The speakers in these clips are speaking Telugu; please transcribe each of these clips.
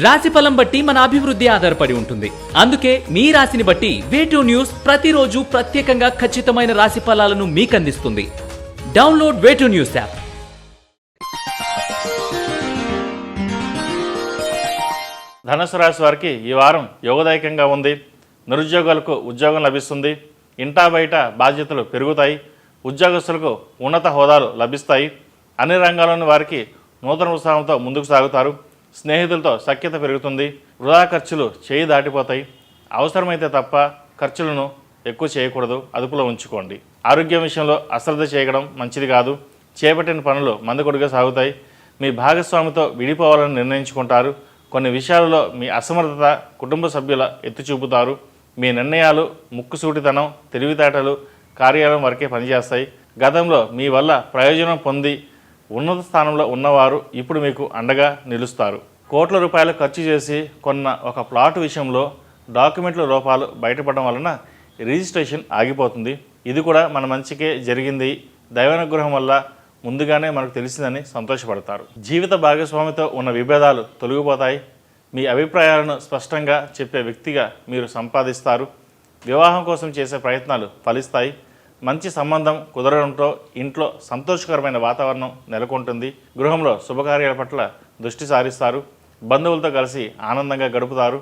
రాశిఫలం బట్టి మన అభివృద్ధి ఆధారపడి ఉంటుంది. అందుకే మీ రాశిని బట్టి వే2 న్యూస్ ప్రతిరోజు ప్రత్యేకంగా ఖచ్చితమైన రాశి ఫలాలను మీకు అందిస్తుంది. Download way two news app. ధనుసు రాశి వారికి ఈ వారం యోగదాయకంగా ఉంది. నిరుద్యోగులకు ఉద్యోగం లభిస్తుంది. ఇంటా బయట బాధ్యతలు పెరుగుతాయి. ఉద్యోగస్తులకు ఉన్నత హోదాలు లభిస్తాయి. అన్ని రంగాల్లోని వారికి నూతన ఉత్సాహంతో ముందుకు సాగుతారు. స్నేహితులతో సఖ్యత పెరుగుతుంది. వృధా ఖర్చులు చేయి దాటిపోతాయి. అవసరమైతే తప్ప ఖర్చులను ఎక్కువ చేయకూడదు, అదుపులో ఉంచుకోండి. ఆరోగ్యం విషయంలో అశ్రద్ధ చేయడం మంచిది కాదు. చేపట్టిన పనులు మందకొడిగా సాగుతాయి. మీ భాగస్వామితో విడిపోవాలని నిర్ణయించుకుంటారు. కొన్ని విషయాలలో మీ అసమర్థత కుటుంబ సభ్యుల ఎత్తి చూపుతారు. మీ నిర్ణయాలు ముక్కుసూటితనం, తెలివితేటలు కార్యాలయం వరకే పనిచేస్తాయి. గతంలో మీ వల్ల ప్రయోజనం పొంది ఉన్నత స్థానంలో ఉన్నవారు ఇప్పుడు మీకు అండగా నిలుస్తారు. కోట్ల రూపాయలు ఖర్చు చేసి కొన్న ఒక ప్లాట్ విషయంలో డాక్యుమెంట్ల లోపాలు బయటపడడం వలన రిజిస్ట్రేషన్ ఆగిపోతుంది. ఇది కూడా మన మంచికే జరిగింది, దైవానుగ్రహం వల్ల ముందుగానే మనకు తెలిసిందని సంతోషపడతారు. జీవిత భాగస్వామితో ఉన్న విభేదాలు తొలగిపోతాయి. మీ అభిప్రాయాలను స్పష్టంగా చెప్పే వ్యక్తిగా మీరు సంపాదిస్తారు. వివాహం కోసం చేసే ప్రయత్నాలు ఫలిస్తాయి. మంచి సంబంధం కుదరడంతో ఇంట్లో సంతోషకరమైన వాతావరణం నెలకొంటుంది. గృహంలో శుభకార్యాల పట్ల దృష్టి సారిస్తారు. బంధువులతో కలిసి ఆనందంగా గడుపుతారు.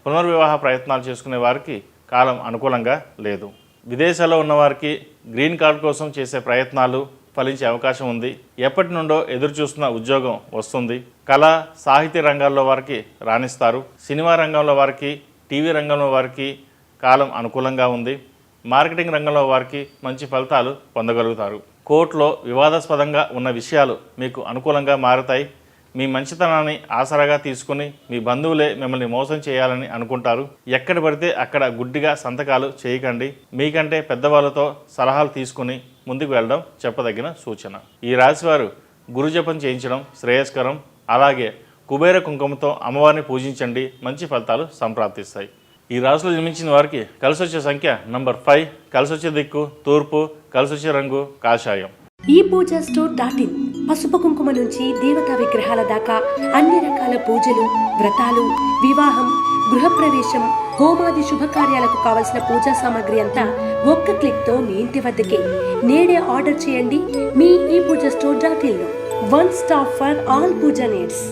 పునర్వివాహ ప్రయత్నాలు చేసుకునే వారికి కాలం అనుకూలంగా లేదు. విదేశాల్లో ఉన్నవారికి గ్రీన్ కార్డు కోసం చేసే ప్రయత్నాలు ఫలించే అవకాశం ఉంది. ఎప్పటి నుండో ఎదురు చూస్తున్న ఉద్యోగం వస్తుంది. కళ, సాహిత్య రంగాల్లో వారికి రాణిస్తారు. సినిమా రంగంలో వారికి, టీవీ రంగంలో వారికి కాలం అనుకూలంగా ఉంది. మార్కెటింగ్ రంగంలో వారికి మంచి ఫలితాలు పొందగలుగుతారు. కోర్టులో వివాదాస్పదంగా ఉన్న విషయాలు మీకు అనుకూలంగా మారతాయి. మీ మంచితనాన్ని ఆసరాగా తీసుకుని మీ బంధువులే మిమ్మల్ని మోసం చేయాలని అనుకుంటారు. ఎక్కడ పడితే అక్కడ గుడ్డిగా సంతకాలు చేయకండి. మీకంటే పెద్దవాళ్ళతో సలహాలు తీసుకుని ముందుకు వెళ్ళడం చెప్పదగిన సూచన. ఈ రాశివారు గురుజపం చేయించడం శ్రేయస్కరం. అలాగే కుబేర కుంకుమతో అమ్మవారిని పూజించండి, మంచి ఫలితాలు సంప్రాప్తిస్తాయి. ఈ రాశిలో జన్మించిన వారికి కలిసొచ్చే సంఖ్య నంబర్ 5, కలిసొచ్చే దిక్కు తూర్పు, కలిసొచ్చే రంగు కాషాయం. ఈ పూజా స్టోర్.in పసుపు కుంకుమ నుంచి దేవతా విగ్రహాల దాకా అన్ని రకాల పూజలు, వ్రతాలు, వివాహం, గృహప్రవేశం, హోమాది శుభకార్యాలకు కావలసిన పూజా సామాగ్రి అంతా ఒక్క క్లిక్తో మీ ఇంటి వద్దకే. నేడే ఆర్డర్ చేయండి మీ ఈ పూజా స్టోర్.in లో. One stop for all puja needs.